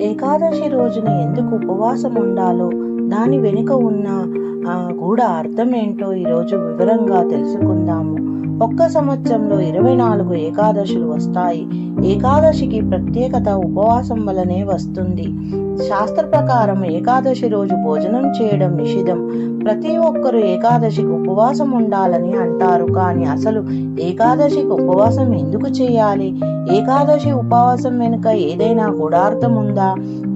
ఏకాదశి రోజున ఎందుకు ఉపవాసం ఉండాలో, దాని వెనుక ఉన్న గూఢ అర్థం ఏంటో ఈరోజు వివరంగా తెలుసుకుందాము. ఒక్క సంవత్సరంలో 24 ఏకాదశులు వస్తాయి. ఏకాదశికి ప్రత్యేకత ఉపవాసం వలనే వస్తుంది. శాస్త్ర ప్రకారం ఏకాదశి రోజు భోజనం చేయడం నిషిద్ధం. ప్రతి ఒక్కరూ ఏకాదశికి ఉపవాసం ఉండాలని అంటారు. కానీ అసలు ఏకాదశికి ఉపవాసం ఎందుకు చేయాలి? ఏకాదశి ఉపవాసం వెనుక ఏదైనా గూఢార్థం ఉందా?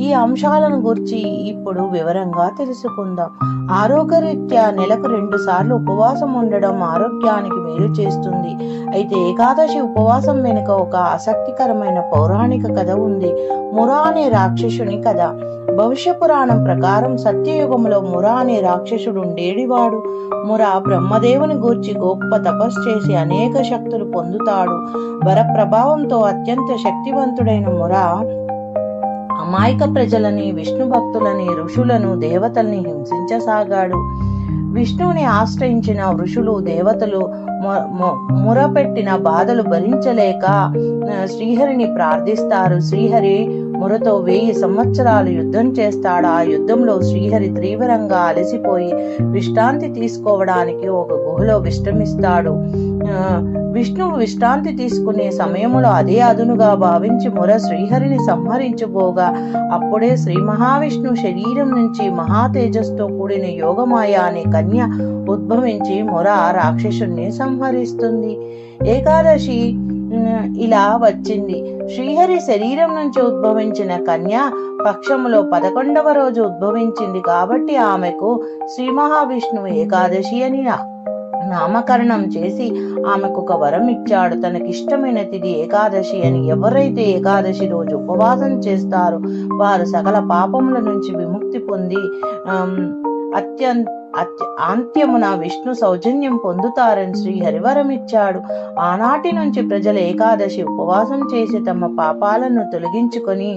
ఈ అంశాలను గురించి ఇప్పుడు వివరంగా తెలుసుకుందాం. ఆరోగ్యరీత్యా నెలకు 2 సార్లు ఉపవాసం ఉండడం ఆరోగ్యానికి మేలు చేస్తుంది. అయితే ఏకాదశి ఉపవాసం వెనుక ఒక ఆసక్తికరమైన పౌరాణిక కథ ఉంది. మురా అనే రాక్షసుని కథ. భవిష్య పురాణం ప్రకారం సత్యయుగంలో మురా అనే రాక్షసుడు ఉండేడివాడు. మురా బ్రహ్మదేవుని గూర్చి గొప్ప తపస్సు చేసి అనేక శక్తులు పొందుతాడు. వర ప్రభావంతో అత్యంత శక్తివంతుడైన మురా అమాయక ప్రజలని, విష్ణు భక్తులని, ఋషులను, దేవతల్ని హింసించసాగాడు. విష్ణువుని ఆశ్రయించిన ఋషులు, దేవతలు మురపెట్టిన బాధలు భరించలేక శ్రీహరిని ప్రార్థిస్తారు. శ్రీహరి మురతో 1000 సంవత్సరాలు యుద్ధం చేస్తాడు. ఆ యుద్ధంలో శ్రీహరి తీవ్రంగా అలసిపోయి విశ్రాంతి తీసుకోవడానికి ఒక గుహలో విశ్రమిస్తాడు. విష్ణువు విశ్రాంతి తీసుకునే సమయంలో అదే అదునుగా భావించి ముర శ్రీహరిని సంహరించబోగా అప్పుడే శ్రీ మహావిష్ణువు శరీరం నుంచి మహాతేజస్తో కూడిన యోగమాయ అనే కన్య ఉద్భవించి ముర రాక్షసుని సంహరిస్తుంది. ఏకాదశి ఇలా వచ్చింది. శ్రీహరి శరీరం నుంచి ఉద్భవించిన కన్య పక్షములో 11వ రోజు ఉద్భవించింది కాబట్టి ఆమెకు శ్రీ మహావిష్ణువు ఏకాదశి అని నామకరణం చేసి ఆమెకు ఒక వరం ఇచ్చాడు. తనకిష్టమైన తిథి ఏకాదశి అని. ఎవరైతే ఏకాదశి రోజు ఉపవాసం చేస్తారో వారు సకల పాపముల నుంచి విముక్తి పొంది అంత్యమున విష్ణు సౌజన్యం పొందుతారని శ్రీహరి వరం ఇచ్చాడు. ఆనాటి నుంచి ప్రజలు ఏకాదశి ఉపవాసం చేసి తమ పాపాలను తొలగించుకొని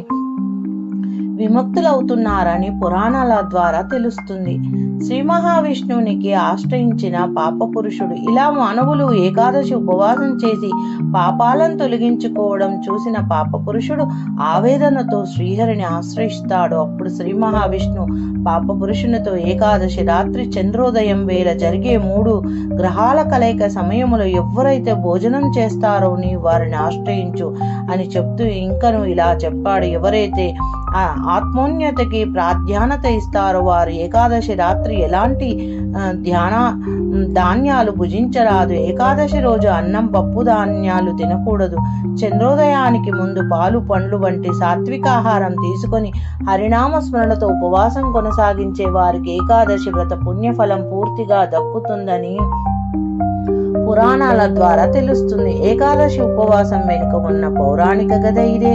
విముక్తులవుతున్నారని పురాణాల ద్వారా తెలుస్తుంది. శ్రీ మహావిష్ణువునికి ఆశ్రయించిన పాప పురుషుడు. ఇలా మానవులు ఏకాదశి ఉపవాసం చేసి పాపాలను తొలగించుకోవడం చూసిన పాప పురుషుడు ఆవేదనతో శ్రీహరిని ఆశ్రయిస్తాడు. అప్పుడు శ్రీ మహావిష్ణువు పాప పురుషునితో ఏకాదశి రాత్రి చంద్రోదయం వేళ జరిగే 3 గ్రహాల కలయిక సమయంలో ఎవరైతే భోజనం చేస్తారో నీ వారిని ఆశ్రయించు అని చెప్తూ ఇంకను ఇలా చెప్పాడు. ఎవరైతే ఆత్మోన్నతికి ప్రాధాన్యత ఇస్తారో వారు ఏకాదశి రాత్రి ఎలాంటి ధాన్యాలు భుజించరాదు. ఏకాదశి రోజు అన్నం, పప్పు, ధాన్యాలు తినకూడదు. చంద్రోదయానికి ముందు పాలు, పండ్లు వంటి సాత్వికాహారం తీసుకొని హరినామ స్మరణతో ఉపవాసం కొనసాగించే వారికి ఏకాదశి వ్రత పుణ్యఫలం పూర్తిగా దక్కుతుందని పురాణాల ద్వారా తెలుస్తుంది. ఏకాదశి ఉపవాసం వెనుక ఉన్న పౌరాణిక కథ ఇదే.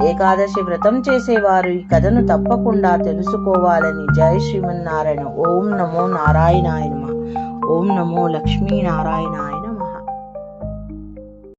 ఏకాదశి వ్రతం చేసేవారు ఈ కథను తప్పకుండా తెలుసుకోవాలని. జై శ్రీమన్నారాయణ. ఓం నమో నారాయణాయ నమః. ఓం నమో లక్ష్మీ నారాయణాయ.